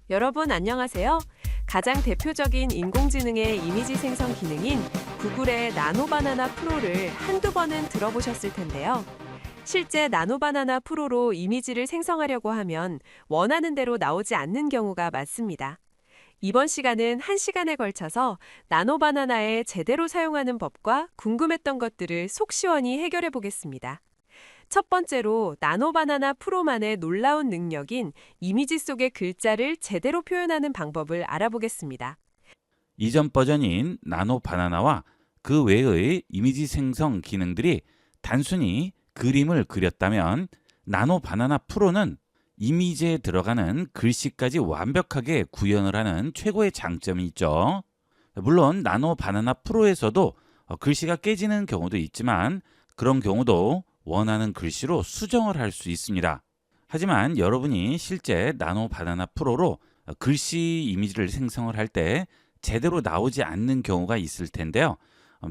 여러분 안녕하세요. 가장 대표적인 인공지능의 이미지 생성 기능인 구글의 나노바나나 프로를 한두 번은 들어보셨을 텐데요. 실제 나노바나나 프로로 이미지를 생성하려고 하면 원하는 대로 나오지 않는 경우가 많습니다. 이번 시간은 1시간에 걸쳐서 나노바나나에 제대로 사용하는 법과 궁금했던 것들을 속 시원히 해결해 보겠습니다. 첫 번째로 나노바나나 프로만의 놀라운 능력인 이미지 속의 글자를 제대로 표현하는 방법을 알아보겠습니다. 이전 버전인 나노 바나나와 그 외의 이미지 생성 기능들이 단순히 그림을 그렸다면 나노 바나나 프로는 이미지에 들어가는 글씨까지 완벽하게 구현을 하는 최고의 장점이 있죠. 물론 나노 바나나 프로에서도 글씨가 깨지는 경우도 있지만 그런 경우도 원하는 글씨로 수정을 할 수 있습니다. 하지만 여러분이 실제 나노 바나나 프로로 글씨 이미지를 생성을 할 때 제대로 나오지 않는 경우가 있을 텐데요.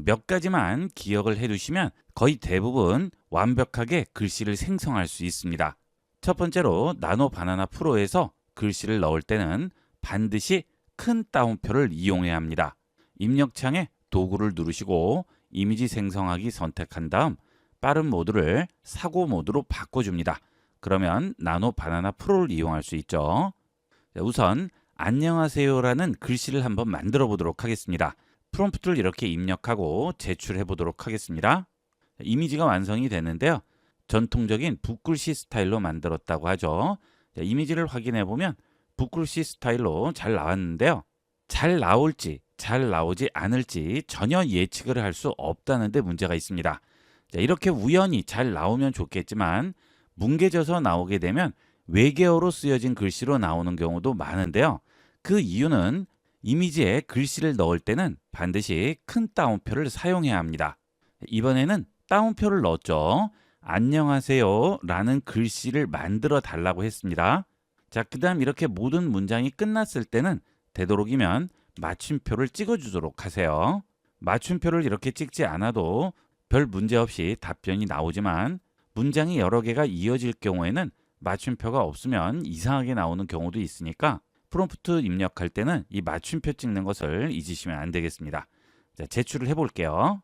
몇 가지만 기억을 해두시면 거의 대부분 완벽하게 글씨를 생성할 수 있습니다. 첫 번째로 나노 바나나 프로에서 글씨를 넣을 때는 반드시 큰 따옴표를 이용해야 합니다. 입력창에 도구를 누르시고 이미지 생성하기 선택한 다음 빠른 모드를 사고 모드로 바꿔줍니다. 그러면 나노 바나나 프로를 이용할 수 있죠. 우선 안녕하세요라는 글씨를 한번 만들어 보도록 하겠습니다. 프롬프트를 이렇게 입력하고 제출해 보도록 하겠습니다. 이미지가 완성이 됐는데요. 전통적인 붓글씨 스타일로 만들었다고 하죠. 이미지를 확인해 보면 붓글씨 스타일로 잘 나왔는데요. 잘 나올지 잘 나오지 않을지 전혀 예측을 할 수 없다는 데 문제가 있습니다. 이렇게 우연히 잘 나오면 좋겠지만 뭉개져서 나오게 되면 외계어로 쓰여진 글씨로 나오는 경우도 많은데요. 그 이유는 이미지에 글씨를 넣을 때는 반드시 큰 따옴표를 사용해야 합니다. 이번에는 따옴표를 넣었죠. 안녕하세요 라는 글씨를 만들어 달라고 했습니다. 자, 그 다음 이렇게 모든 문장이 끝났을 때는 되도록이면 맞춤표를 찍어주도록 하세요. 맞춤표를 이렇게 찍지 않아도 별 문제 없이 답변이 나오지만 문장이 여러 개가 이어질 경우에는 맞춤표가 없으면 이상하게 나오는 경우도 있으니까 프롬프트 입력할 때는 이 맞춤표 찍는 것을 잊으시면 안 되겠습니다. 자, 제출을 해볼게요.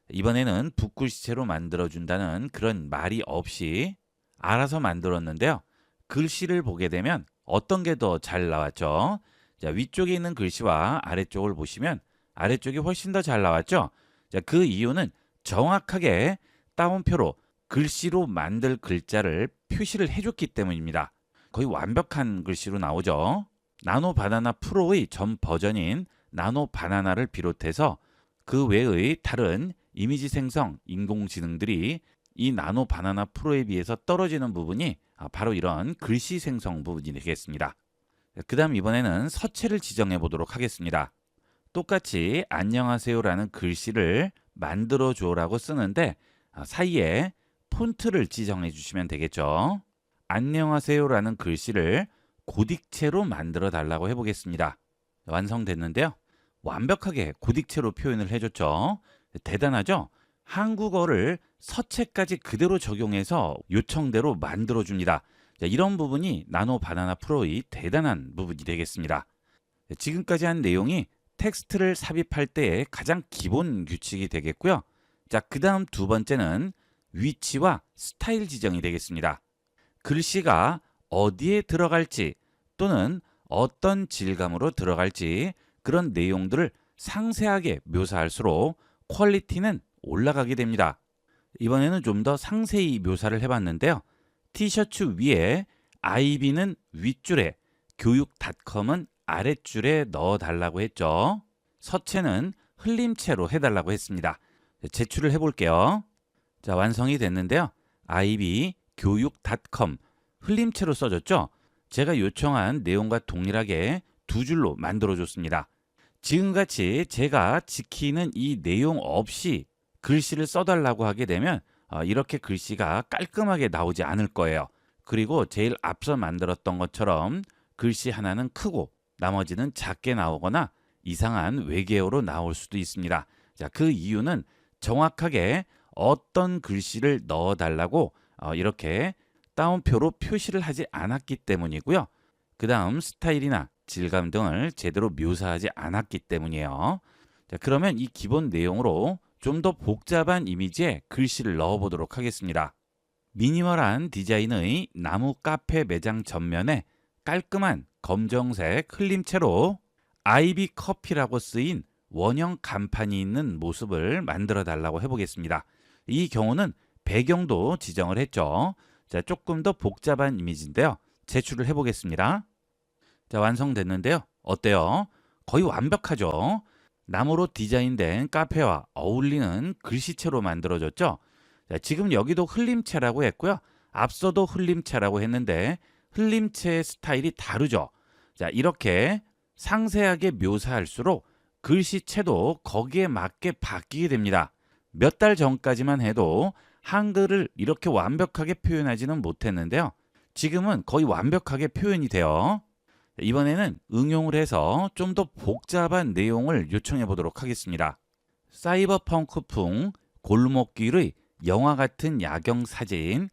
이번에는 붓글씨체로 만들어준다는 그런 말이 없이 알아서 만들었는데요. 글씨를 보게 되면 어떤 게 더 잘 나왔죠? 자, 위쪽에 있는 글씨와 아래쪽을 보시면 아래쪽이 훨씬 더 잘 나왔죠? 자, 그 이유는 정확하게 따옴표로 글씨로 만들 글자를 표시를 해줬기 때문입니다. 거의 완벽한 글씨로 나오죠. 나노 바나나 프로의 전 버전인 나노 바나나를 비롯해서 그 외의 다른 이미지 생성 인공지능들이 이 나노 바나나 프로에 비해서 떨어지는 부분이 바로 이런 글씨 생성 부분이 되겠습니다. 그 다음 이번에는 서체를 지정해 보도록 하겠습니다. 똑같이 안녕하세요라는 글씨를 만들어줘라고 쓰는데 사이에 폰트를 지정해 주시면 되겠죠. 안녕하세요라는 글씨를 고딕체로 만들어 달라고 해보겠습니다. 완성됐는데요. 완벽하게 고딕체로 표현을 해줬죠. 대단하죠? 한국어를 서체까지 그대로 적용해서 요청대로 만들어줍니다. 이런 부분이 나노 바나나 프로의 대단한 부분이 되겠습니다. 지금까지 한 내용이 텍스트를 삽입할 때의 가장 기본 규칙이 되겠고요. 자, 그 다음 두 번째는 위치와 스타일 지정이 되겠습니다. 글씨가 어디에 들어갈지 또는 어떤 질감으로 들어갈지 그런 내용들을 상세하게 묘사할수록 퀄리티는 올라가게 됩니다. 이번에는 좀 더 상세히 묘사를 해봤는데요. 티셔츠 위에 IB는 윗줄에 교육닷컴은 아랫줄에 넣어달라고 했죠. 서체는 흘림체로 해달라고 했습니다. 제출을 해볼게요. 자, 완성이 됐는데요. IB 교육닷컴 흘림체로 써졌죠. 제가 요청한 내용과 동일하게 두 줄로 만들어줬습니다. 지금같이 제가 지키는 이 내용 없이 글씨를 써달라고 하게 되면 이렇게 글씨가 깔끔하게 나오지 않을 거예요. 그리고 제일 앞서 만들었던 것처럼 글씨 하나는 크고 나머지는 작게 나오거나 이상한 외계어로 나올 수도 있습니다. 자, 그 이유는 정확하게 어떤 글씨를 넣어달라고 이렇게 따옴표로 표시를 하지 않았기 때문이고요. 그 다음 스타일이나 질감 등을 제대로 묘사하지 않았기 때문이에요. 자, 그러면 이 기본 내용으로 좀 더 복잡한 이미지에 글씨를 넣어보도록 하겠습니다. 미니멀한 디자인의 나무 카페 매장 전면에 깔끔한 검정색 흘림체로 아이비 커피라고 쓰인 원형 간판이 있는 모습을 만들어 달라고 해보겠습니다. 이 경우는 배경도 지정을 했죠. 자, 조금 더 복잡한 이미지인데요. 제출을 해보겠습니다. 자, 완성됐는데요. 어때요? 거의 완벽하죠? 나무로 디자인된 카페와 어울리는 글씨체로 만들어졌죠? 자, 지금 여기도 흘림체라고 했고요. 앞서도 흘림체라고 했는데 흘림체의 스타일이 다르죠? 자, 이렇게 상세하게 묘사할수록 글씨체도 거기에 맞게 바뀌게 됩니다. 몇 달 전까지만 해도 한글을 이렇게 완벽하게 표현하지는 못했는데요. 지금은 거의 완벽하게 표현이 돼요. 이번에는 응용을 해서 좀 더 복잡한 내용을 요청해 보도록 하겠습니다. 사이버펑크풍 골목길의 영화 같은 야경 사진,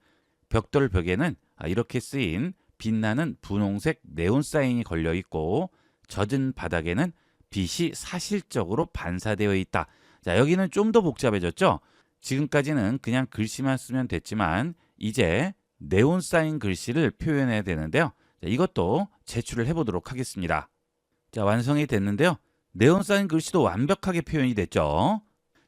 벽돌 벽에는 이렇게 쓰인 빛나는 분홍색 네온 사인이 걸려 있고 젖은 바닥에는 빛이 사실적으로 반사되어 있다. 자, 여기는 좀 더 복잡해졌죠? 지금까지는 그냥 글씨만 쓰면 됐지만 이제 네온 사인 글씨를 표현해야 되는데요. 자, 이것도 제출을 해보도록 하겠습니다. 자, 완성이 됐는데요. 네온 사인 글씨도 완벽하게 표현이 됐죠.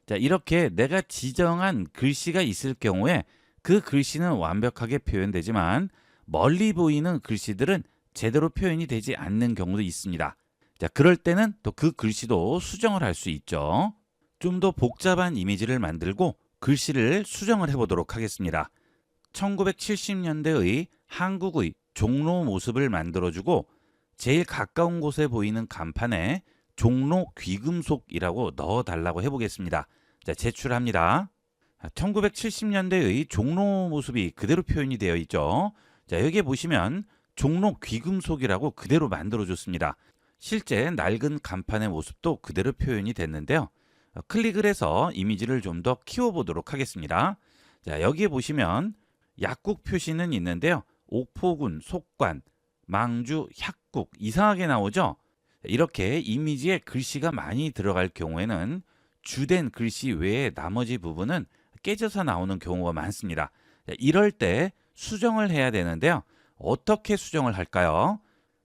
자, 이렇게 내가 지정한 글씨가 있을 경우에 그 글씨는 완벽하게 표현되지만 멀리 보이는 글씨들은 제대로 표현이 되지 않는 경우도 있습니다. 자, 그럴 때는 또 그 글씨도 수정을 할 수 있죠. 좀 더 복잡한 이미지를 만들고 글씨를 수정을 해보도록 하겠습니다. 1970년대의 한국의 종로 모습을 만들어주고 제일 가까운 곳에 보이는 간판에 종로 귀금속이라고 넣어달라고 해보겠습니다. 자, 제출합니다. 1970년대의 종로 모습이 그대로 표현이 되어 있죠. 자, 여기에 보시면 종로 귀금속이라고 그대로 만들어줬습니다. 실제 낡은 간판의 모습도 그대로 표현이 됐는데요. 클릭을 해서 이미지를 좀 더 키워보도록 하겠습니다. 자, 여기에 보시면 약국 표시는 있는데요. 옥포군, 속관, 망주, 약국 이상하게 나오죠? 이렇게 이미지에 글씨가 많이 들어갈 경우에는 주된 글씨 외에 나머지 부분은 깨져서 나오는 경우가 많습니다. 이럴 때 수정을 해야 되는데요. 어떻게 수정을 할까요?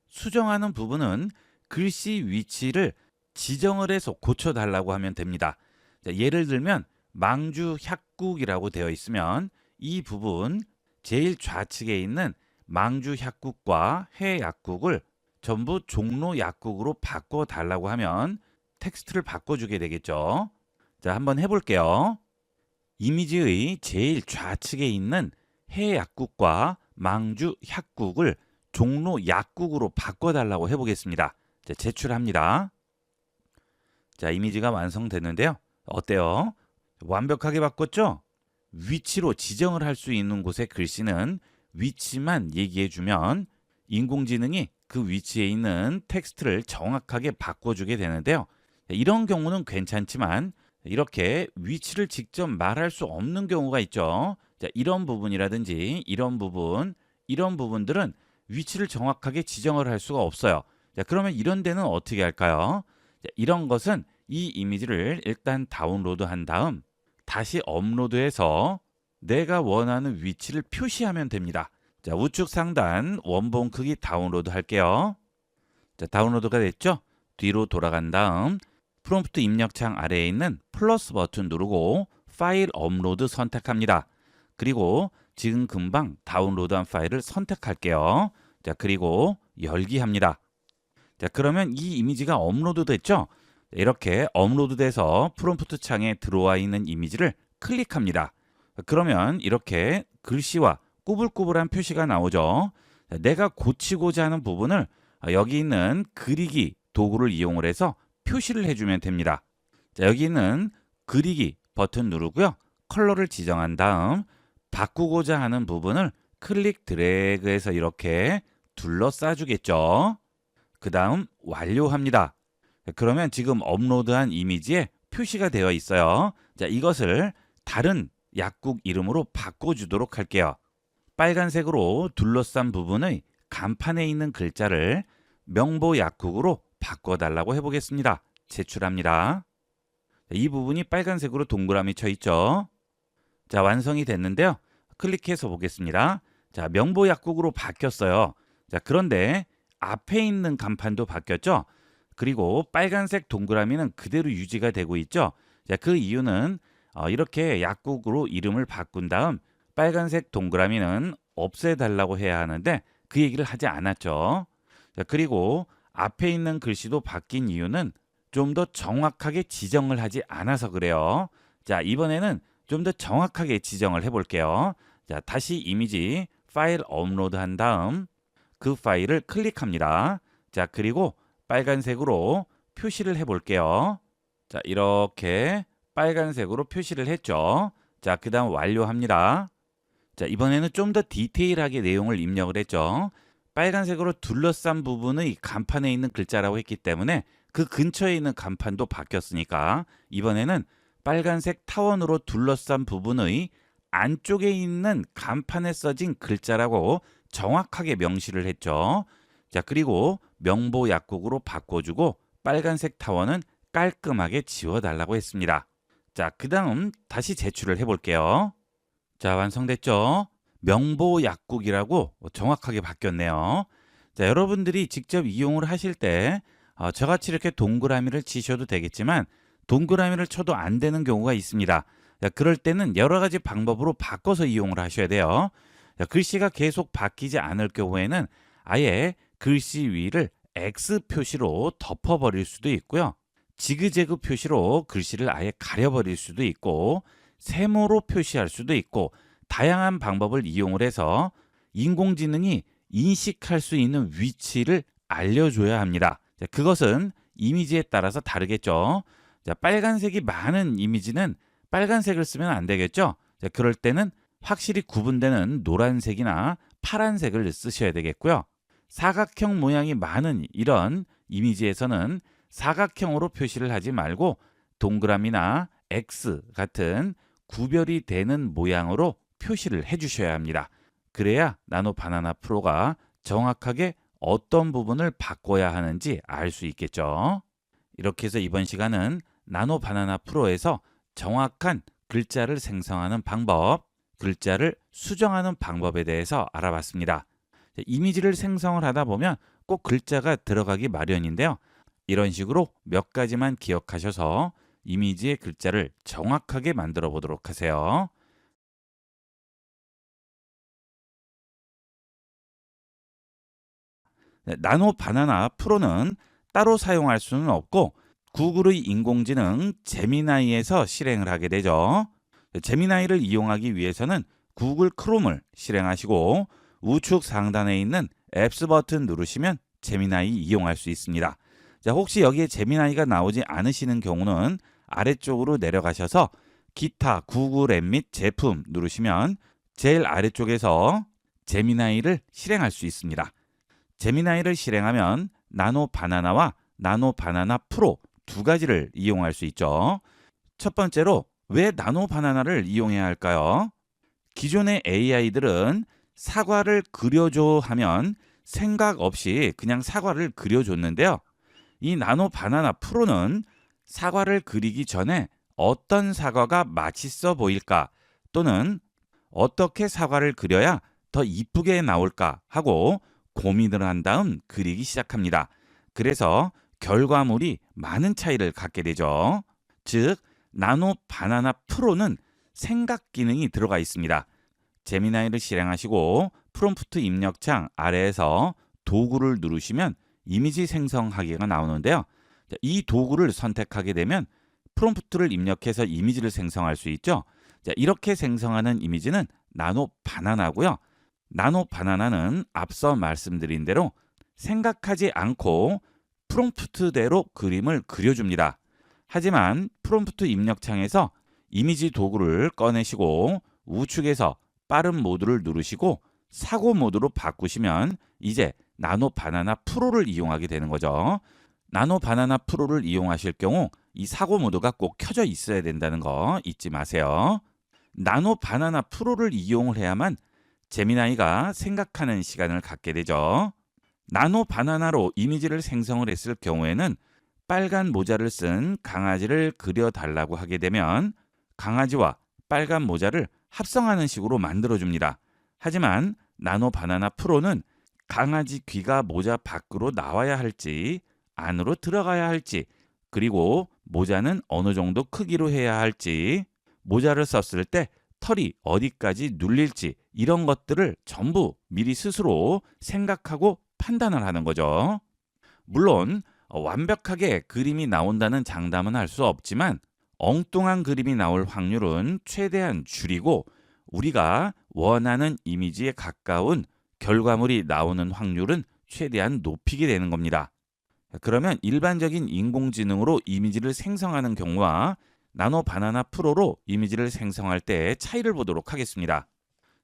수정하는 부분은 글씨 위치를 지정을 해서 고쳐달라고 하면 됩니다. 예를 들면 망주 약국이라고 되어 있으면 이 부분 제일 좌측에 있는 망주 약국과 해 약국을 전부 종로 약국으로 바꿔달라고 하면 텍스트를 바꿔주게 되겠죠. 자, 한번 해볼게요. 이미지의 제일 좌측에 있는 해 약국과 망주 약국을 종로 약국으로 바꿔달라고 해보겠습니다. 자, 제출합니다. 자, 이미지가 완성됐는데요. 어때요? 완벽하게 바꿨죠? 위치로 지정을 할 수 있는 곳의 글씨는 위치만 얘기해주면 인공지능이 그 위치에 있는 텍스트를 정확하게 바꿔주게 되는데요. 이런 경우는 괜찮지만 이렇게 위치를 직접 말할 수 없는 경우가 있죠. 자, 이런 부분이라든지 이런 부분들은 위치를 정확하게 지정을 할 수가 없어요. 자, 그러면 이런 데는 어떻게 할까요? 자, 이런 것은 이 이미지를 일단 다운로드한 다음 다시 업로드해서 내가 원하는 위치를 표시하면 됩니다. 자, 우측 상단 원본 크기 다운로드 할게요. 자, 다운로드가 됐죠? 뒤로 돌아간 다음 프롬프트 입력창 아래에 있는 플러스 버튼 누르고 파일 업로드 선택합니다. 그리고 지금 금방 다운로드한 파일을 선택할게요. 자, 그리고 열기 합니다. 자, 그러면 이 이미지가 업로드 됐죠? 이렇게 업로드돼서 프롬프트 창에 들어와 있는 이미지를 클릭합니다. 그러면 이렇게 글씨와 꾸불꾸불한 표시가 나오죠. 내가 고치고자 하는 부분을 여기 있는 그리기 도구를 이용을 해서 표시를 해주면 됩니다. 자, 여기 있는 그리기 버튼 누르고요. 컬러를 지정한 다음 바꾸고자 하는 부분을 클릭 드래그해서 이렇게 둘러싸 주겠죠. 그 다음 완료합니다. 그러면 지금 업로드한 이미지에 표시가 되어 있어요. 자, 이것을 다른 약국 이름으로 바꿔주도록 할게요. 빨간색으로 둘러싼 부분의 간판에 있는 글자를 명보 약국으로 바꿔달라고 해보겠습니다. 제출합니다. 이 부분이 빨간색으로 동그라미 쳐 있죠. 자, 완성이 됐는데요. 클릭해서 보겠습니다. 자, 명보 약국으로 바뀌었어요. 자, 그런데 앞에 있는 간판도 바뀌었죠. 그리고 빨간색 동그라미는 그대로 유지가 되고 있죠. 자, 그 이유는 이렇게 약국으로 이름을 바꾼 다음 빨간색 동그라미는 없애달라고 해야 하는데 그 얘기를 하지 않았죠. 자, 그리고 앞에 있는 글씨도 바뀐 이유는 좀 더 정확하게 지정을 하지 않아서 그래요. 자, 이번에는 좀 더 정확하게 지정을 해볼게요. 자, 다시 이미지 파일 업로드한 다음 그 파일을 클릭합니다. 자, 그리고 빨간색으로 표시를 해볼게요. 자, 이렇게 빨간색으로 표시를 했죠. 자, 그 다음 완료합니다. 자, 이번에는 좀 더 디테일하게 내용을 입력을 했죠. 빨간색으로 둘러싼 부분의 간판에 있는 글자라고 했기 때문에 그 근처에 있는 간판도 바뀌었으니까 이번에는 빨간색 타원으로 둘러싼 부분의 안쪽에 있는 간판에 써진 글자라고 정확하게 명시를 했죠. 자, 그리고 명보 약국으로 바꿔주고 빨간색 타원은 깔끔하게 지워달라고 했습니다. 자, 그 다음 다시 제출을 해볼게요. 자, 완성됐죠? 명보 약국이라고 정확하게 바뀌었네요. 자, 여러분들이 직접 이용을 하실 때 저같이 이렇게 동그라미를 치셔도 되겠지만 동그라미를 쳐도 안 되는 경우가 있습니다. 자, 그럴 때는 여러 가지 방법으로 바꿔서 이용을 하셔야 돼요. 자, 글씨가 계속 바뀌지 않을 경우에는 아예 글씨 위를 X 표시로 덮어버릴 수도 있고요. 지그재그 표시로 글씨를 아예 가려버릴 수도 있고 세모로 표시할 수도 있고 다양한 방법을 이용을 해서 인공지능이 인식할 수 있는 위치를 알려줘야 합니다. 자, 그것은 이미지에 따라서 다르겠죠. 자, 빨간색이 많은 이미지는 빨간색을 쓰면 안 되겠죠. 자, 그럴 때는 확실히 구분되는 노란색이나 파란색을 쓰셔야 되겠고요. 사각형 모양이 많은 이런 이미지에서는 사각형으로 표시를 하지 말고 동그라미나 X 같은 구별이 되는 모양으로 표시를 해주셔야 합니다. 그래야 나노 바나나 프로가 정확하게 어떤 부분을 바꿔야 하는지 알 수 있겠죠. 이렇게 해서 이번 시간은 나노 바나나 프로에서 정확한 글자를 생성하는 방법, 글자를 수정하는 방법에 대해서 알아봤습니다. 이미지를 생성을 하다 보면 꼭 글자가 들어가기 마련인데요. 이런 식으로 몇 가지만 기억하셔서 이미지의 글자를 정확하게 만들어 보도록 하세요. 네, 나노 바나나 프로는 따로 사용할 수는 없고 구글의 인공지능 제미나이에서 실행을 하게 되죠. 제미나이를 이용하기 위해서는 구글 크롬을 실행하시고 우측 상단에 있는 앱스 버튼 누르시면 제미나이 이용할 수 있습니다. 자, 혹시 여기에 제미나이가 나오지 않으시는 경우는 아래쪽으로 내려가셔서 기타 구글 앱 및 제품 누르시면 제일 아래쪽에서 제미나이를 실행할 수 있습니다. 제미나이를 실행하면 나노 바나나와 나노 바나나 프로 두 가지를 이용할 수 있죠. 첫 번째로 왜 나노 바나나를 이용해야 할까요? 기존의 AI들은 사과를 그려줘 하면 생각 없이 그냥 사과를 그려줬는데요. 이 나노 바나나 프로는 사과를 그리기 전에 어떤 사과가 맛있어 보일까 또는 어떻게 사과를 그려야 더 이쁘게 나올까 하고 고민을 한 다음 그리기 시작합니다. 그래서 결과물이 많은 차이를 갖게 되죠. 즉, 나노 바나나 프로는 생각 기능이 들어가 있습니다. 제미나이를 실행하시고 프롬프트 입력창 아래에서 도구를 누르시면 이미지 생성하기가 나오는데요. 이 도구를 선택하게 되면 프롬프트를 입력해서 이미지를 생성할 수 있죠. 자, 이렇게 생성하는 이미지는 나노 바나나고요. 나노 바나나는 앞서 말씀드린 대로 생각하지 않고 프롬프트대로 그림을 그려줍니다. 하지만 프롬프트 입력창에서 이미지 도구를 꺼내시고 우측에서 빠른 모드를 누르시고 사고 모드로 바꾸시면 이제 나노 바나나 프로를 이용하게 되는 거죠. 나노 바나나 프로를 이용하실 경우 이 사고 모드가 꼭 켜져 있어야 된다는 거 잊지 마세요. 나노 바나나 프로를 이용을 해야만 제미나이가 생각하는 시간을 갖게 되죠. 나노 바나나로 이미지를 생성을 했을 경우에는 빨간 모자를 쓴 강아지를 그려달라고 하게 되면 강아지와 빨간 모자를 합성하는 식으로 만들어줍니다. 하지만 나노 바나나 프로는 강아지 귀가 모자 밖으로 나와야 할지 안으로 들어가야 할지 그리고 모자는 어느 정도 크기로 해야 할지 모자를 썼을 때 털이 어디까지 눌릴지 이런 것들을 전부 미리 스스로 생각하고 판단을 하는 거죠. 물론 완벽하게 그림이 나온다는 장담은 할 수 없지만 엉뚱한 그림이 나올 확률은 최대한 줄이고 우리가 원하는 이미지에 가까운 결과물이 나오는 확률은 최대한 높이게 되는 겁니다. 그러면 일반적인 인공지능으로 이미지를 생성하는 경우와 나노 바나나 프로로 이미지를 생성할 때의 차이를 보도록 하겠습니다.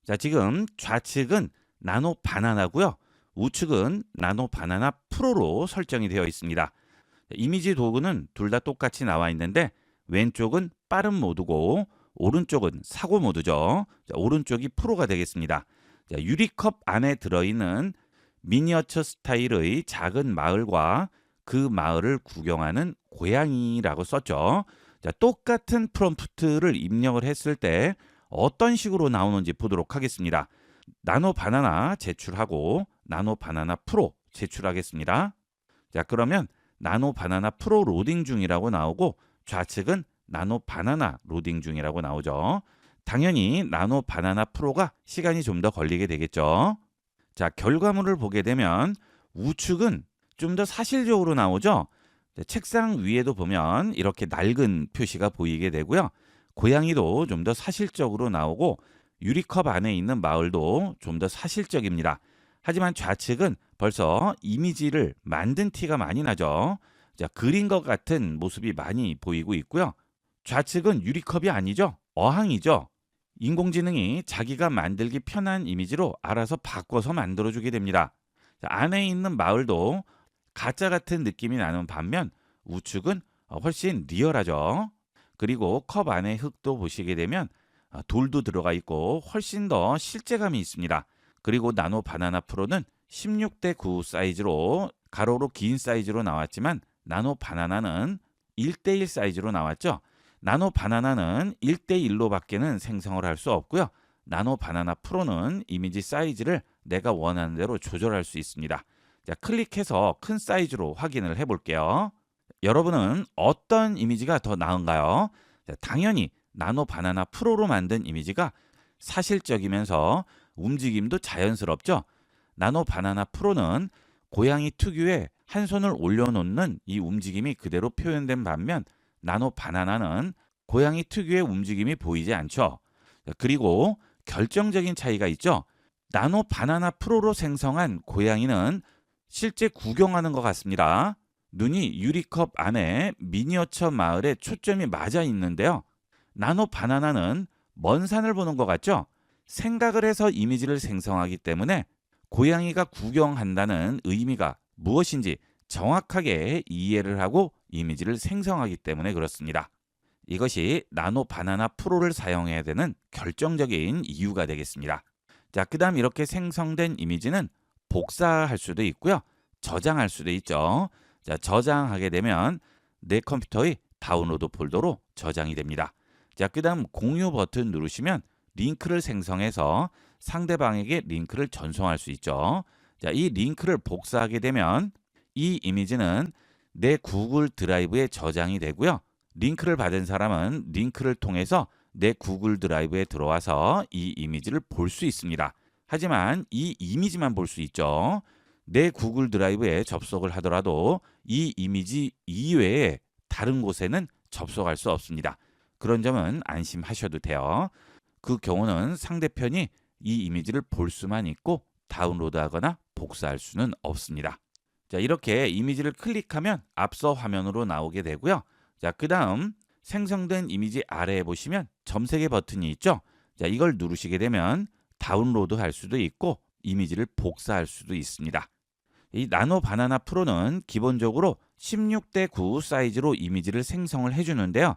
자, 지금 좌측은 나노 바나나고요. 우측은 나노 바나나 프로로 설정이 되어 있습니다. 이미지 도구는 둘 다 똑같이 나와 있는데 왼쪽은 빠른 모드고 오른쪽은 사고 모드죠. 자, 오른쪽이 프로가 되겠습니다. 자, 유리컵 안에 들어있는 미니어처 스타일의 작은 마을과 그 마을을 구경하는 고양이라고 썼죠. 자, 똑같은 프롬프트를 입력을 했을 때 어떤 식으로 나오는지 보도록 하겠습니다. 나노 바나나 제출하고 나노 바나나 프로 제출하겠습니다. 자, 그러면 나노 바나나 프로 로딩 중이라고 나오고 좌측은 나노 바나나 로딩 중이라고 나오죠. 당연히 나노 바나나 프로가 시간이 좀 더 걸리게 되겠죠. 자, 결과물을 보게 되면 우측은 좀 더 사실적으로 나오죠. 책상 위에도 보면 이렇게 낡은 표시가 보이게 되고요. 고양이도 좀 더 사실적으로 나오고 유리컵 안에 있는 마을도 좀 더 사실적입니다. 하지만 좌측은 벌써 이미지를 만든 티가 많이 나죠. 자, 그린 것 같은 모습이 많이 보이고 있고요. 좌측은 유리컵이 아니죠. 어항이죠. 인공지능이 자기가 만들기 편한 이미지로 알아서 바꿔서 만들어주게 됩니다. 자, 안에 있는 마을도 가짜 같은 느낌이 나는 반면 우측은 훨씬 리얼하죠. 그리고 컵 안에 흙도 보시게 되면 돌도 들어가 있고 훨씬 더 실제감이 있습니다. 그리고 나노 바나나 프로는 16:9 사이즈로 가로로 긴 사이즈로 나왔지만 나노 바나나는 1:1 사이즈로 나왔죠. 나노 바나나는 1:1로 밖에는 생성을 할 수 없고요. 나노 바나나 프로는 이미지 사이즈를 내가 원하는 대로 조절할 수 있습니다. 자, 클릭해서 큰 사이즈로 확인을 해 볼게요. 여러분은 어떤 이미지가 더 나은가요? 자, 당연히 나노 바나나 프로로 만든 이미지가 사실적이면서 움직임도 자연스럽죠. 나노 바나나 프로는 고양이 특유의 한 손을 올려놓는 이 움직임이 그대로 표현된 반면 나노 바나나는 고양이 특유의 움직임이 보이지 않죠. 그리고 결정적인 차이가 있죠. 나노 바나나 프로로 생성한 고양이는 실제 구경하는 것 같습니다. 눈이 유리컵 안에 미니어처 마을에 초점이 맞아 있는데요. 나노 바나나는 먼 산을 보는 것 같죠? 생각을 해서 이미지를 생성하기 때문에 고양이가 구경한다는 의미가 무엇인지 정확하게 이해를 하고 이미지를 생성하기 때문에 그렇습니다. 이것이 나노 바나나 프로를 사용해야 되는 결정적인 이유가 되겠습니다. 자, 그다음 이렇게 생성된 이미지는 복사할 수도 있고요. 저장할 수도 있죠. 자, 저장하게 되면 내 컴퓨터의 다운로드 폴더로 저장이 됩니다. 자, 그다음 공유 버튼 누르시면 링크를 생성해서 상대방에게 링크를 전송할 수 있죠. 자, 이 링크를 복사하게 되면 이 이미지는 내 구글 드라이브에 저장이 되고요. 링크를 받은 사람은 링크를 통해서 내 구글 드라이브에 들어와서 이 이미지를 볼 수 있습니다. 하지만 이 이미지만 볼 수 있죠. 내 구글 드라이브에 접속을 하더라도 이 이미지 이외에 다른 곳에는 접속할 수 없습니다. 그런 점은 안심하셔도 돼요. 그 경우는 상대편이 이 이미지를 볼 수만 있고 다운로드하거나 복사할 수는 없습니다. 자, 이렇게 이미지를 클릭하면 앞서 화면으로 나오게 되고요. 자, 그 다음 생성된 이미지 아래에 보시면 점색의 버튼이 있죠. 자, 이걸 누르시게 되면 다운로드 할 수도 있고 이미지를 복사할 수도 있습니다. 이 나노 바나나 프로는 기본적으로 16:9 사이즈로 이미지를 생성을 해주는데요.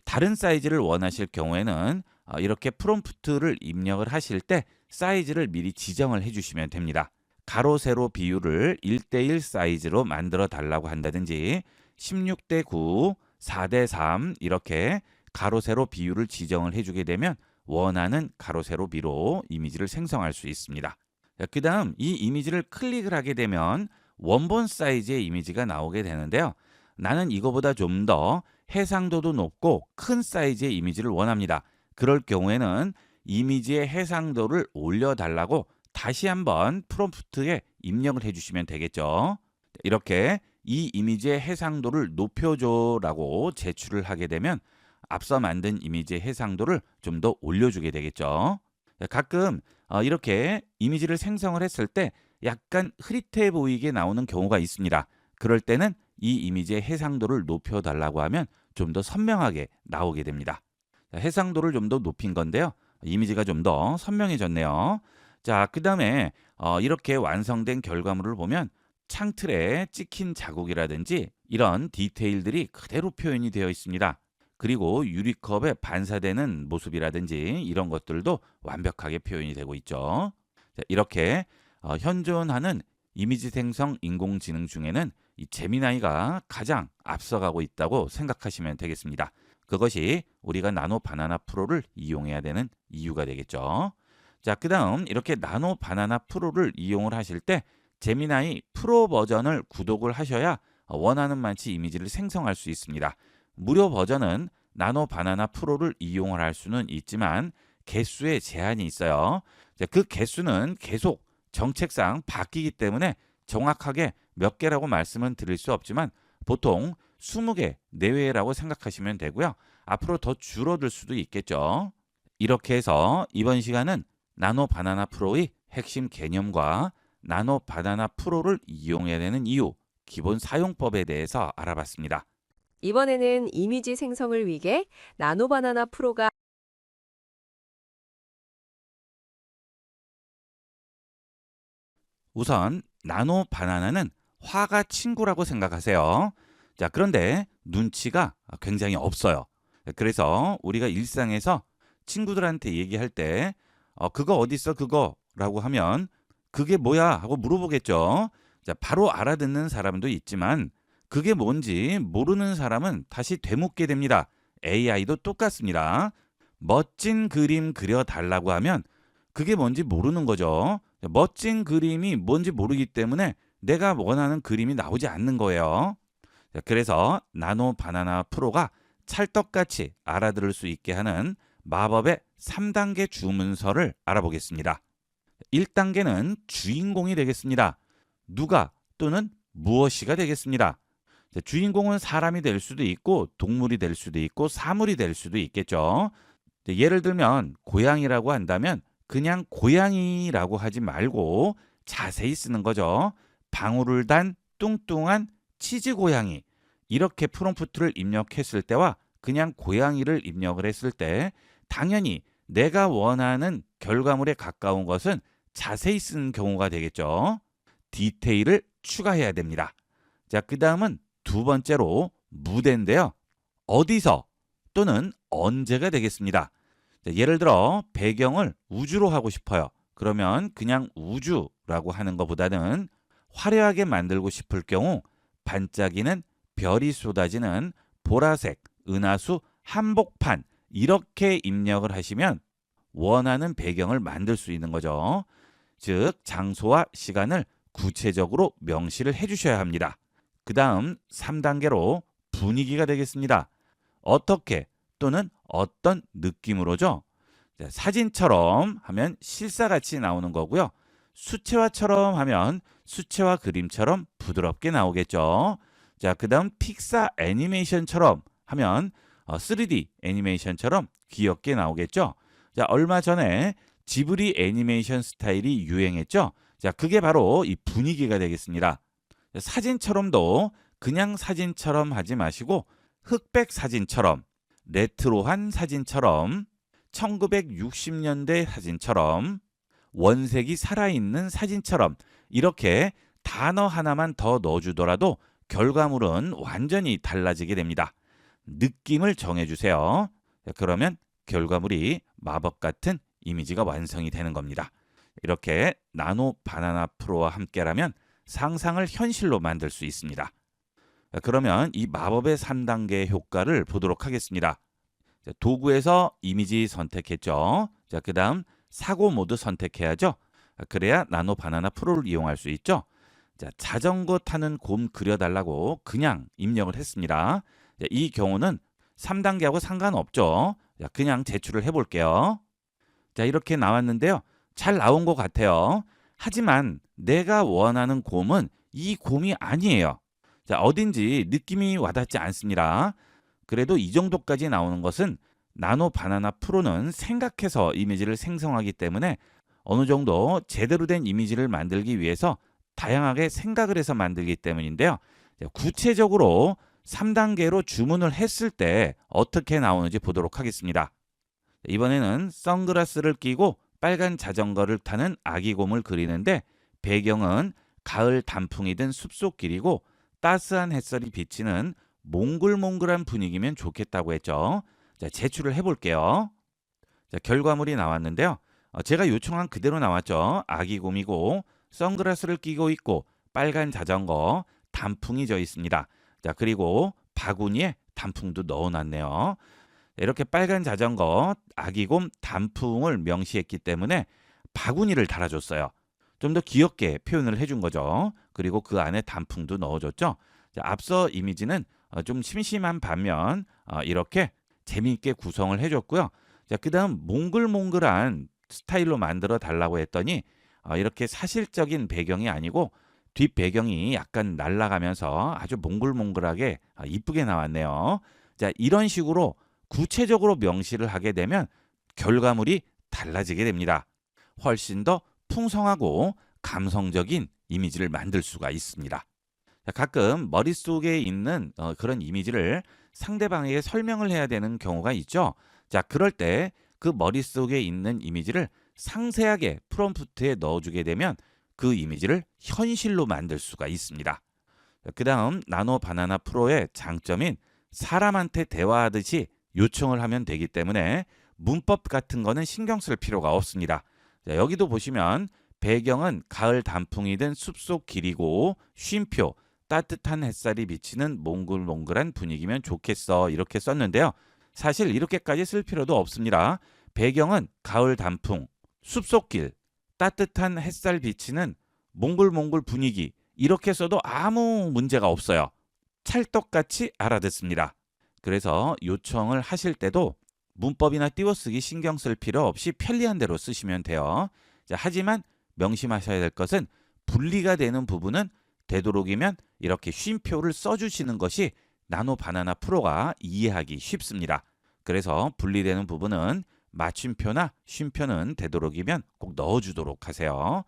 다른 사이즈를 원하실 경우에는 이렇게 프롬프트를 입력을 하실 때 사이즈를 미리 지정을 해주시면 됩니다. 가로 세로 비율을 1대1 사이즈로 만들어 달라고 한다든지 16대9, 4대3 이렇게 가로 세로 비율을 지정을 해주게 되면 원하는 가로 세로 비로 이미지를 생성할 수 있습니다. 그 다음 이 이미지를 클릭을 하게 되면 원본 사이즈의 이미지가 나오게 되는데요. 나는 이거보다 좀 더 해상도도 높고 큰 사이즈의 이미지를 원합니다. 그럴 경우에는 이미지의 해상도를 올려달라고 다시 한번 프롬프트에 입력을 해주시면 되겠죠. 이렇게 이 이미지의 해상도를 높여줘라고 제출을 하게 되면 앞서 만든 이미지의 해상도를 좀 더 올려주게 되겠죠. 가끔 이렇게 이미지를 생성을 했을 때 약간 흐릿해 보이게 나오는 경우가 있습니다. 그럴 때는 이 이미지의 해상도를 높여달라고 하면 좀 더 선명하게 나오게 됩니다. 해상도를 좀 더 높인 건데요. 이미지가 좀 더 선명해졌네요. 자, 그 다음에 이렇게 완성된 결과물을 보면 창틀에 찍힌 자국이라든지 이런 디테일들이 그대로 표현이 되어 있습니다. 그리고 유리컵에 반사되는 모습이라든지 이런 것들도 완벽하게 표현이 되고 있죠. 자, 이렇게 현존하는 이미지 생성 인공지능 중에는 이 제미나이가 가장 앞서가고 있다고 생각하시면 되겠습니다. 그것이 우리가 나노 바나나 프로를 이용해야 되는 이유가 되겠죠. 자, 그 다음 이렇게 나노 바나나 프로를 이용을 하실 때 제미나이 프로 버전을 구독을 하셔야 원하는 만치 이미지를 생성할 수 있습니다. 무료 버전은 나노 바나나 프로를 이용을 할 수는 있지만 개수에 제한이 있어요. 자, 그 개수는 계속 정책상 바뀌기 때문에 정확하게 몇 개라고 말씀은 드릴 수 없지만 보통 20개 내외라고 생각하시면 되고요. 앞으로 더 줄어들 수도 있겠죠. 이렇게 해서 이번 시간은 나노 바나나 프로의 핵심 개념과 나노 바나나 프로를 이용해야 되는 이유, 기본 사용법에 대해서 알아봤습니다. 이번에는 이미지 생성을 위해 나노 바나나 프로가 우선 나노 바나나는 화가 친구라고 생각하세요. 자, 그런데 눈치가 굉장히 없어요. 그래서 우리가 일상에서 친구들한테 얘기할 때 그거 어디 있어 그거라고 하면 그게 뭐야 하고 물어보겠죠. 자, 바로 알아듣는 사람도 있지만 그게 뭔지 모르는 사람은 다시 되묻게 됩니다. AI도 똑같습니다. 멋진 그림 그려달라고 하면 그게 뭔지 모르는 거죠. 멋진 그림이 뭔지 모르기 때문에 내가 원하는 그림이 나오지 않는 거예요. 그래서 나노 바나나 프로가 찰떡같이 알아들을 수 있게 하는 마법의 3단계 주문서를 알아보겠습니다. 1단계는 주인공이 되겠습니다. 누가 또는 무엇이가 되겠습니다. 주인공은 사람이 될 수도 있고 동물이 될 수도 있고 사물이 될 수도 있겠죠. 예를 들면 고양이라고 한다면 그냥 고양이라고 하지 말고 자세히 쓰는 거죠. 방울을 단 뚱뚱한 치즈 고양이 이렇게 프롬프트를 입력했을 때와 그냥 고양이를 입력을 했을 때 당연히 내가 원하는 결과물에 가까운 것은 자세히 쓴 경우가 되겠죠. 디테일을 추가해야 됩니다. 자, 그 다음은 두 번째로 무대인데요. 어디서 또는 언제가 되겠습니다. 자, 예를 들어 배경을 우주로 하고 싶어요. 그러면 그냥 우주라고 하는 것보다는 화려하게 만들고 싶을 경우 반짝이는 별이 쏟아지는 보라색 은하수 한복판 이렇게 입력을 하시면 원하는 배경을 만들 수 있는 거죠. 즉 장소와 시간을 구체적으로 명시를 해주셔야 합니다. 그 다음 3단계로 분위기가 되겠습니다. 어떻게 또는 어떤 느낌으로죠. 사진처럼 하면 실사같이 나오는 거고요. 수채화처럼 하면 수채화 그림처럼 부드럽게 나오겠죠. 자, 그 다음 픽사 애니메이션처럼 하면 3D 애니메이션처럼 귀엽게 나오겠죠. 자, 얼마 전에 지브리 애니메이션 스타일이 유행했죠. 자, 그게 바로 이 분위기가 되겠습니다. 사진처럼도 그냥 사진처럼 하지 마시고 흑백 사진처럼, 레트로한 사진처럼, 1960년대 사진처럼, 원색이 살아있는 사진처럼 이렇게 단어 하나만 더 넣어주더라도 결과물은 완전히 달라지게 됩니다. 느낌을 정해주세요. 그러면 결과물이 마법 같은 이미지가 완성이 되는 겁니다. 이렇게 나노 바나나 프로와 함께라면 상상을 현실로 만들 수 있습니다. 자, 그러면 이 마법의 3단계 효과를 보도록 하겠습니다. 자, 도구에서 이미지 선택했죠. 자, 그다음 사고 모드 선택해야죠. 그래야 나노 바나나 프로를 이용할 수 있죠. 자, 자전거 타는 곰 그려달라고 그냥 입력을 했습니다. 자, 이 경우는 3단계하고 상관없죠. 자, 그냥 제출을 해볼게요. 자, 이렇게 나왔는데요. 잘 나온 것 같아요. 하지만 내가 원하는 곰은 이 곰이 아니에요. 자, 어딘지 느낌이 와닿지 않습니다. 그래도 이 정도까지 나오는 것은 나노 바나나 프로는 생각해서 이미지를 생성하기 때문에 어느 정도 제대로 된 이미지를 만들기 위해서 다양하게 생각을 해서 만들기 때문인데요. 구체적으로 3단계로 주문을 했을 때 어떻게 나오는지 보도록 하겠습니다. 이번에는 선글라스를 끼고 빨간 자전거를 타는 아기곰을 그리는데 배경은 가을 단풍이 든 숲속길이고 따스한 햇살이 비치는 몽글몽글한 분위기면 좋겠다고 했죠. 자, 제출을 해볼게요. 자, 결과물이 나왔는데요. 제가 요청한 그대로 나왔죠. 아기곰이고 선글라스를 끼고 있고 빨간 자전거, 단풍이 져 있습니다. 자, 그리고 바구니에 단풍도 넣어놨네요. 이렇게 빨간 자전거, 아기곰, 단풍을 명시했기 때문에 바구니를 달아줬어요. 좀 더 귀엽게 표현을 해준 거죠. 그리고 그 안에 단풍도 넣어줬죠. 자, 앞서 이미지는 좀 심심한 반면 이렇게 재미있게 구성을 해줬고요. 자, 그다음 몽글몽글한 스타일로 만들어 달라고 했더니 이렇게 사실적인 배경이 아니고 뒷 배경이 약간 날아가면서 아주 몽글몽글하게 이쁘게 나왔네요. 자, 이런 식으로 구체적으로 명시를 하게 되면 결과물이 달라지게 됩니다. 훨씬 더 풍성하고 감성적인 이미지를 만들 수가 있습니다. 자, 가끔 머릿속에 있는 그런 이미지를 상대방에게 설명을 해야 되는 경우가 있죠. 자, 그럴 때 그 머릿속에 있는 이미지를 상세하게 프롬프트에 넣어주게 되면 그 이미지를 현실로 만들 수가 있습니다. 그 다음 나노 바나나 프로의 장점인 사람한테 대화하듯이 요청을 하면 되기 때문에 문법 같은 거는 신경 쓸 필요가 없습니다. 자, 여기도 보시면 배경은 가을 단풍이 든 숲속 길이고 쉼표, 따뜻한 햇살이 비치는 몽글몽글한 분위기면 좋겠어 이렇게 썼는데요. 사실 이렇게까지 쓸 필요도 없습니다. 배경은 가을 단풍, 숲속길, 따뜻한 햇살 비치는 몽글몽글 분위기 이렇게 써도 아무 문제가 없어요. 찰떡같이 알아듣습니다. 그래서 요청을 하실 때도 문법이나 띄어쓰기 신경 쓸 필요 없이 편리한 대로 쓰시면 돼요. 자, 하지만 명심하셔야 될 것은 분리가 되는 부분은 되도록이면 이렇게 쉼표를 써주시는 것이 나노 바나나 프로가 이해하기 쉽습니다. 그래서 분리되는 부분은 맞춤표나 쉼표는 되도록이면 꼭 넣어주도록 하세요.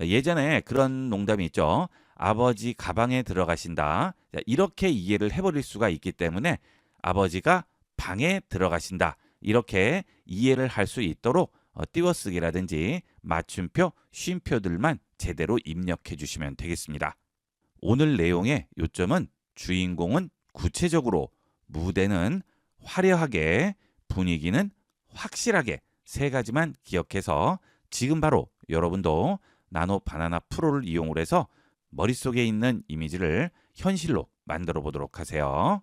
예전에 그런 농담이 있죠. 아버지 가방에 들어가신다. 이렇게 이해를 해버릴 수가 있기 때문에 아버지가 방에 들어가신다. 이렇게 이해를 할 수 있도록 띄어쓰기라든지 맞춤표, 쉼표들만 제대로 입력해 주시면 되겠습니다. 오늘 내용의 요점은 주인공은 구체적으로, 무대는 화려하게, 분위기는 확실하게 세 가지만 기억해서 지금 바로 여러분도 나노 바나나 프로를 이용을 해서 머릿속에 있는 이미지를 현실로 만들어 보도록 하세요.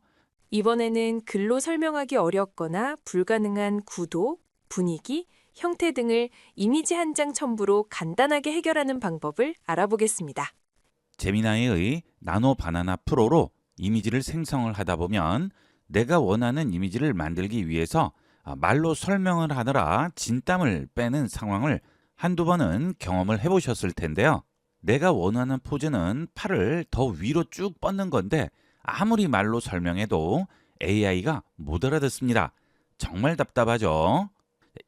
이번에는 글로 설명하기 어렵거나 불가능한 구도, 분위기, 형태 등을 이미지 한 장 첨부로 간단하게 해결하는 방법을 알아보겠습니다. 제미나이의 나노 바나나 프로로 이미지를 생성을 하다 보면 내가 원하는 이미지를 만들기 위해서 말로 설명을 하느라 진땀을 빼는 상황을 한두 번은 경험을 해보셨을 텐데요. 내가 원하는 포즈는 팔을 더 위로 쭉 뻗는 건데 아무리 말로 설명해도 AI가 못 알아듣습니다. 정말 답답하죠?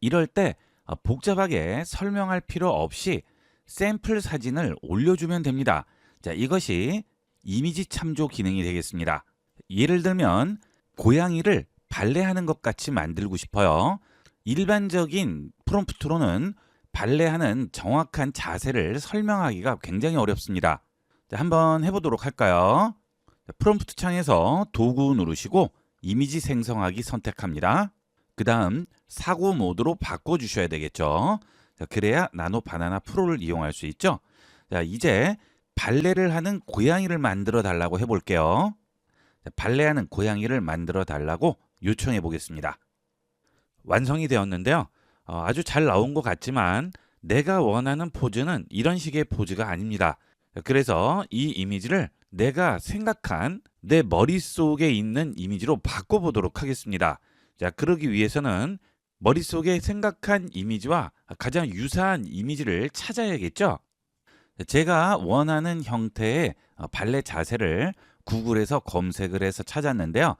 이럴 때 복잡하게 설명할 필요 없이 샘플 사진을 올려주면 됩니다. 자, 이것이 이미지 참조 기능이 되겠습니다. 예를 들면 고양이를 발레하는 것 같이 만들고 싶어요. 일반적인 프롬프트로는 발레하는 정확한 자세를 설명하기가 굉장히 어렵습니다. 자, 한번 해보도록 할까요? 프롬프트 창에서 도구 누르시고 이미지 생성하기 선택합니다. 그 다음 사고 모드로 바꿔주셔야 되겠죠. 자, 그래야 나노 바나나 프로를 이용할 수 있죠. 자, 이제 발레를 하는 고양이를 만들어 달라고 해볼게요. 자, 발레하는 고양이를 만들어 달라고 요청해 보겠습니다. 완성이 되었는데요. 아주 잘 나온 것 같지만 내가 원하는 포즈는 이런 식의 포즈가 아닙니다. 그래서 이 이미지를 내가 생각한 내 머릿속에 있는 이미지로 바꿔보도록 하겠습니다. 자, 그러기 위해서는 머릿속에 생각한 이미지와 가장 유사한 이미지를 찾아야겠죠? 제가 원하는 형태의 발레 자세를 구글에서 검색을 해서 찾았는데요.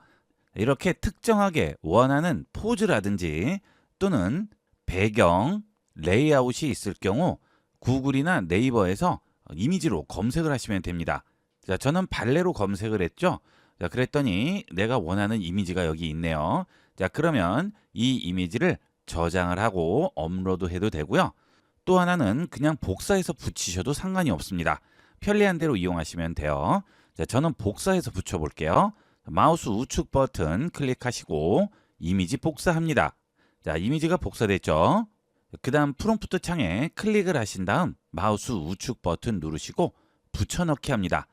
이렇게 특정하게 원하는 포즈라든지 또는 배경, 레이아웃이 있을 경우 구글이나 네이버에서 이미지로 검색을 하시면 됩니다. 자, 저는 발레로 검색을 했죠. 자, 그랬더니 내가 원하는 이미지가 여기 있네요. 자, 그러면 이 이미지를 저장을 하고 업로드해도 되고요. 또 하나는 그냥 복사해서 붙이셔도 상관이 없습니다. 편리한 대로 이용하시면 돼요. 자, 저는 복사해서 붙여볼게요. 마우스 우측 버튼 클릭하시고 이미지 복사합니다. 자, 이미지가 복사됐죠? 그 다음 프롬프트 창에 클릭을 하신 다음 마우스 우측 버튼 누르시고 붙여넣기 합니다.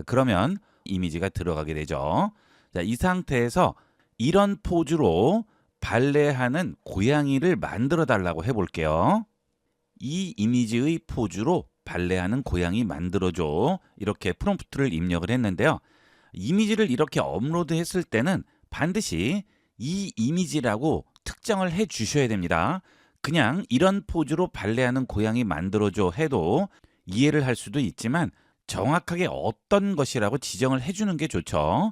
그러면 이미지가 들어가게 되죠. 자, 이 상태에서 이런 포즈로 발레하는 고양이를 만들어 달라고 해볼게요. 이 이미지의 포즈로 발레하는 고양이 만들어줘. 이렇게 프롬프트를 입력을 했는데요. 이미지를 이렇게 업로드했을 때는 반드시 이 이미지라고 특정을 해 주셔야 됩니다. 그냥 이런 포즈로 발레하는 고양이 만들어줘 해도 이해를 할 수도 있지만 정확하게 어떤 것이라고 지정을 해주는 게 좋죠.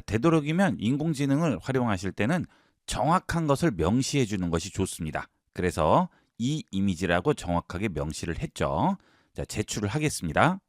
되도록이면 인공지능을 활용하실 때는 정확한 것을 명시해 주는 것이 좋습니다. 그래서 이 이미지라고 정확하게 명시를 했죠. 자, 제출을 하겠습니다.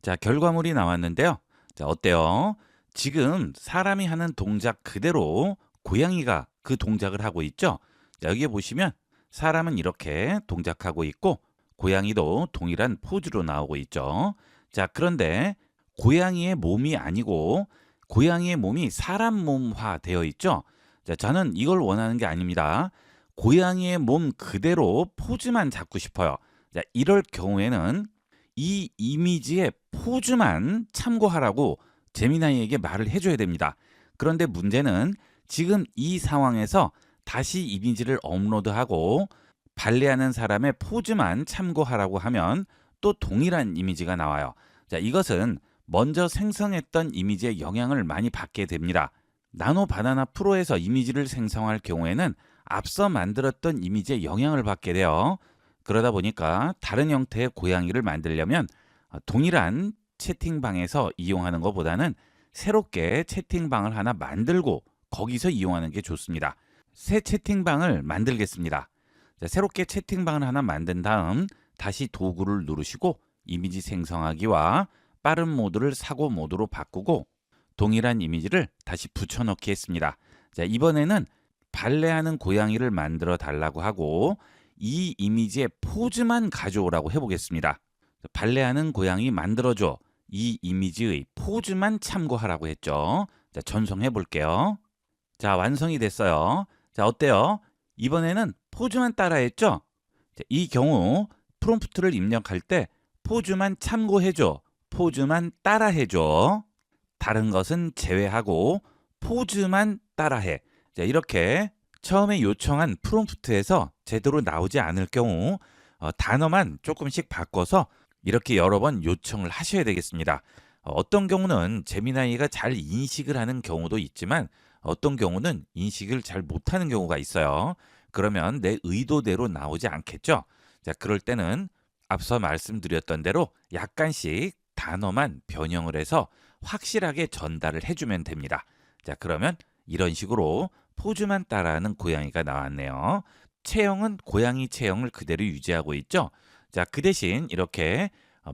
자, 결과물이 나왔는데요. 자, 어때요? 지금 사람이 하는 동작 그대로 고양이가 그 동작을 하고 있죠. 자, 여기에 보시면 사람은 이렇게 동작하고 있고 고양이도 동일한 포즈로 나오고 있죠. 자, 그런데 고양이의 몸이 아니고 고양이의 몸이 사람 몸화 되어 있죠. 자, 저는 이걸 원하는 게 아닙니다. 고양이의 몸 그대로 포즈만 잡고 싶어요. 자, 이럴 경우에는 이 이미지의 포즈만 참고하라고 제미나이에게 말을 해줘야 됩니다. 그런데 문제는 지금 이 상황에서 다시 이미지를 업로드하고 발레하는 사람의 포즈만 참고하라고 하면 또 동일한 이미지가 나와요. 자, 이것은 먼저 생성했던 이미지에 영향을 많이 받게 됩니다. 나노 바나나 프로에서 이미지를 생성할 경우에는 앞서 만들었던 이미지에 영향을 받게 돼요. 그러다 보니까 다른 형태의 고양이를 만들려면 동일한 채팅방에서 이용하는 것보다는 새롭게 채팅방을 하나 만들고 거기서 이용하는 게 좋습니다. 새 채팅방을 만들겠습니다. 자, 새롭게 채팅방을 하나 만든 다음 다시 도구를 누르시고 이미지 생성하기와 빠른 모드를 사고 모드로 바꾸고 동일한 이미지를 다시 붙여넣기 했습니다. 자, 이번에는 발레하는 고양이를 만들어 달라고 하고 이 이미지의 포즈만 가져오라고 해보겠습니다. 발레하는 고양이 만들어줘. 이 이미지의 포즈만 참고하라고 했죠. 자, 전송해 볼게요. 자, 완성이 됐어요. 자, 어때요? 이번에는 포즈만 따라했죠? 자, 이 경우 프롬프트를 입력할 때 포즈만 참고해줘. 포즈만 따라해줘. 다른 것은 제외하고 포즈만 따라해. 자, 이렇게 처음에 요청한 프롬프트에서 제대로 나오지 않을 경우 단어만 조금씩 바꿔서 이렇게 여러 번 요청을 하셔야 되겠습니다. 어떤 경우는 제미나이가 잘 인식을 하는 경우도 있지만 어떤 경우는 인식을 잘 못하는 경우가 있어요. 그러면 내 의도대로 나오지 않겠죠? 자, 그럴 때는 앞서 말씀드렸던 대로 약간씩 단어만 변형을 해서 확실하게 전달을 해주면 됩니다. 자, 그러면 이런 식으로 포즈만 따라하는 고양이가 나왔네요. 체형은 고양이 체형을 그대로 유지하고 있죠. 자, 그 대신 이렇게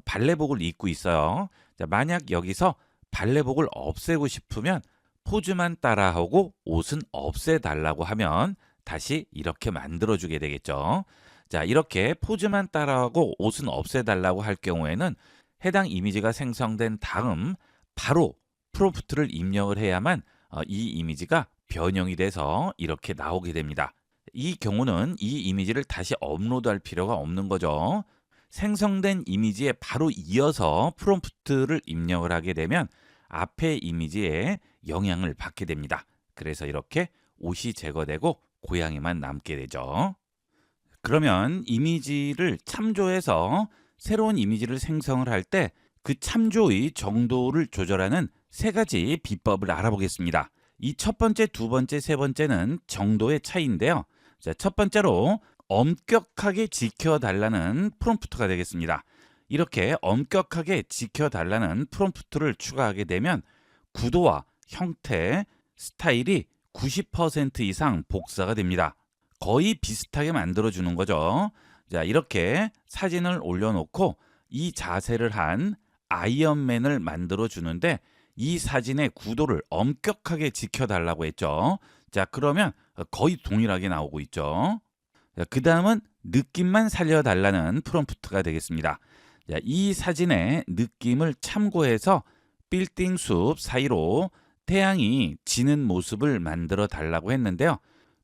발레복을 입고 있어요. 자, 만약 여기서 발레복을 없애고 싶으면 포즈만 따라하고 옷은 없애달라고 하면 다시 이렇게 만들어주게 되겠죠. 자, 이렇게 포즈만 따라하고 옷은 없애달라고 할 경우에는 해당 이미지가 생성된 다음 바로 프롬프트를 입력을 해야만 이 이미지가 변형이 돼서 이렇게 나오게 됩니다. 이 경우는 이 이미지를 다시 업로드할 필요가 없는 거죠. 생성된 이미지에 바로 이어서 프롬프트를 입력을 하게 되면 앞에 이미지에 영향을 받게 됩니다. 그래서 이렇게 옷이 제거되고 고양이만 남게 되죠. 그러면 이미지를 참조해서 새로운 이미지를 생성을 할 때 그 참조의 정도를 조절하는 세 가지 비법을 알아보겠습니다. 이 첫 번째, 두 번째, 세 번째는 정도의 차이인데요. 자, 첫 번째로 엄격하게 지켜달라는 프롬프트가 되겠습니다. 이렇게 엄격하게 지켜달라는 프롬프트를 추가하게 되면 구도와 형태, 스타일이 90% 이상 복사가 됩니다. 거의 비슷하게 만들어주는 거죠. 자, 이렇게 사진을 올려놓고 이 자세를 한 아이언맨을 만들어주는데 이 사진의 구도를 엄격하게 지켜달라고 했죠. 자, 그러면 거의 동일하게 나오고 있죠. 그 다음은 느낌만 살려달라는 프롬프트가 되겠습니다. 자, 이 사진의 느낌을 참고해서 빌딩 숲 사이로 태양이 지는 모습을 만들어 달라고 했는데요.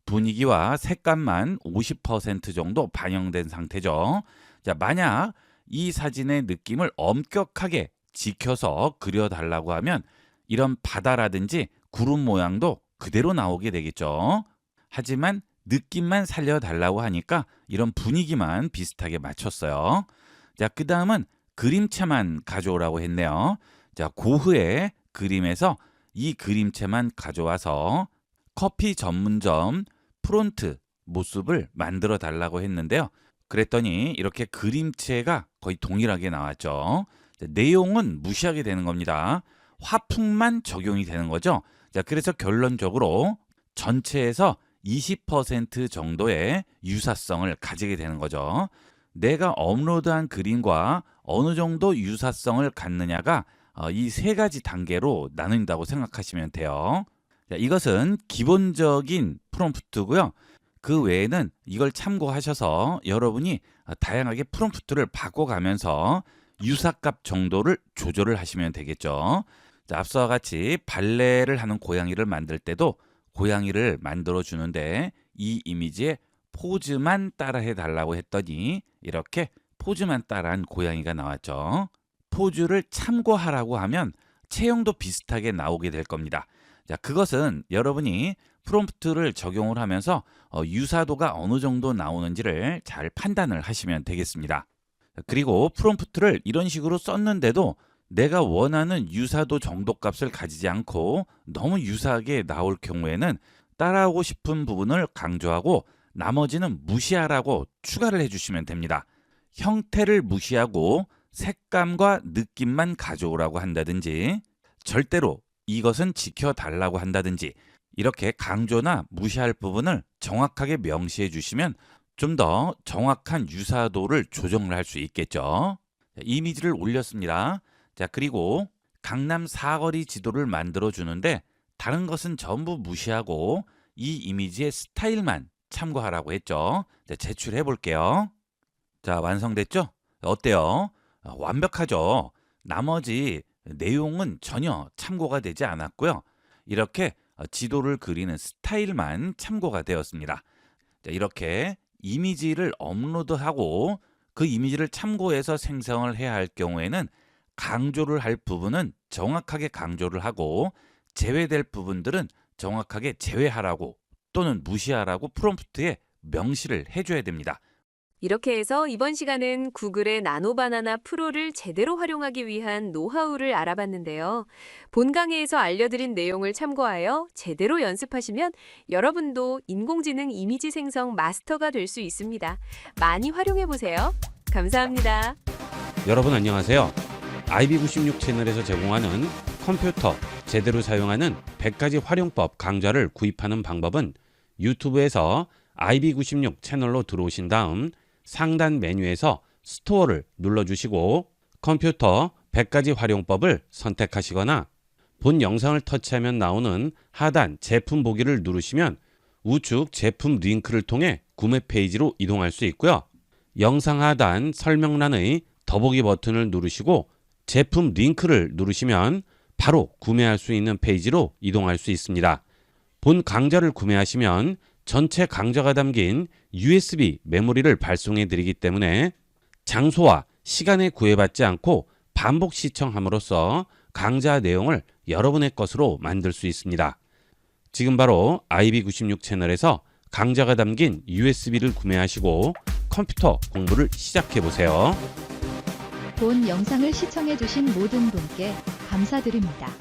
분위기와 색감만 50% 정도 반영된 상태죠. 자, 만약 이 사진의 느낌을 엄격하게 지켜서 그려달라고 하면 이런 바다라든지 구름 모양도 그대로 나오게 되겠죠. 하지만 느낌만 살려달라고 하니까 이런 분위기만 비슷하게 맞췄어요. 자, 그 다음은 그림체만 가져오라고 했네요. 자, 고흐의 그림에서 이 그림체만 가져와서 커피 전문점 프론트 모습을 만들어 달라고 했는데요. 그랬더니 이렇게 그림체가 거의 동일하게 나왔죠. 자, 내용은 무시하게 되는 겁니다. 화풍만 적용이 되는 거죠. 자, 그래서 결론적으로 전체에서 20% 정도의 유사성을 가지게 되는 거죠. 내가 업로드한 그림과 어느 정도 유사성을 갖느냐가 이 세 가지 단계로 나눈다고 생각하시면 돼요. 자, 이것은 기본적인 프롬프트고요. 그 외에는 이걸 참고하셔서 여러분이 다양하게 프롬프트를 바꿔가면서 유사값 정도를 조절을 하시면 되겠죠. 자, 앞서와 같이 발레를 하는 고양이를 만들 때도 고양이를 만들어 주는데 이 이미지에 포즈만 따라해 달라고 했더니 이렇게 포즈만 따라한 고양이가 나왔죠. 포즈를 참고하라고 하면 체형도 비슷하게 나오게 될 겁니다. 자, 그것은 여러분이 프롬프트를 적용을 하면서 유사도가 어느 정도 나오는지를 잘 판단을 하시면 되겠습니다. 그리고 프롬프트를 이런 식으로 썼는데도 내가 원하는 유사도 정도 값을 가지지 않고 너무 유사하게 나올 경우에는 따라하고 싶은 부분을 강조하고 나머지는 무시하라고 추가를 해주시면 됩니다. 형태를 무시하고 색감과 느낌만 가져오라고 한다든지 절대로 이것은 지켜달라고 한다든지 이렇게 강조나 무시할 부분을 정확하게 명시해 주시면 좀 더 정확한 유사도를 조정을 할 수 있겠죠. 이미지를 올렸습니다. 자, 그리고 강남 사거리 지도를 만들어 주는데 다른 것은 전부 무시하고 이 이미지의 스타일만 참고하라고 했죠. 자, 제출해 볼게요. 자, 완성됐죠? 어때요? 완벽하죠? 나머지 내용은 전혀 참고가 되지 않았고요. 이렇게 지도를 그리는 스타일만 참고가 되었습니다. 자, 이렇게 이미지를 업로드하고 그 이미지를 참고해서 생성을 해야 할 경우에는 강조를 할 부분은 정확하게 강조를 하고 제외될 부분들은 정확하게 제외하라고 또는 무시하라고 프롬프트에 명시를 해줘야 됩니다. 이렇게 해서 이번 시간은 구글의 나노바나나 프로를 제대로 활용하기 위한 노하우를 알아봤는데요. 본 강의에서 알려드린 내용을 참고하여 제대로 연습하시면 여러분도 인공지능 이미지 생성 마스터가 될 수 있습니다. 많이 활용해보세요. 감사합니다. 여러분 안녕하세요. IB96 채널에서 제공하는 컴퓨터 제대로 사용하는 100가지 활용법 강좌를 구입하는 방법은 유튜브에서 IB96 채널로 들어오신 다음 상단 메뉴에서 스토어를 눌러주시고 컴퓨터 100가지 활용법을 선택하시거나 본 영상을 터치하면 나오는 하단 제품 보기를 누르시면 우측 제품 링크를 통해 구매 페이지로 이동할 수 있고요. 영상 하단 설명란의 더보기 버튼을 누르시고 제품 링크를 누르시면 바로 구매할 수 있는 페이지로 이동할 수 있습니다. 본 강좌를 구매하시면 전체 강좌가 담긴 USB 메모리를 발송해 드리기 때문에 장소와 시간에 구애받지 않고 반복 시청함으로써 강좌 내용을 여러분의 것으로 만들 수 있습니다. 지금 바로 IB96 채널에서 강좌가 담긴 USB를 구매하시고 컴퓨터 공부를 시작해 보세요. 본 영상을 시청해주신 모든 분께 감사드립니다.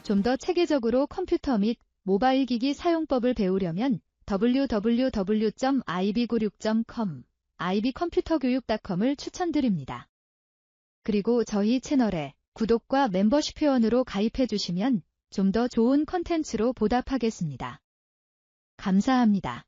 좀 더 체계적으로 컴퓨터 및 모바일 기기 사용법을 배우려면 www.ib96.com, ib컴퓨터교육.com을 추천드립니다. 그리고 저희 채널에 구독과 멤버십 회원으로 가입해주시면 좀 더 좋은 콘텐츠로 보답하겠습니다. 감사합니다.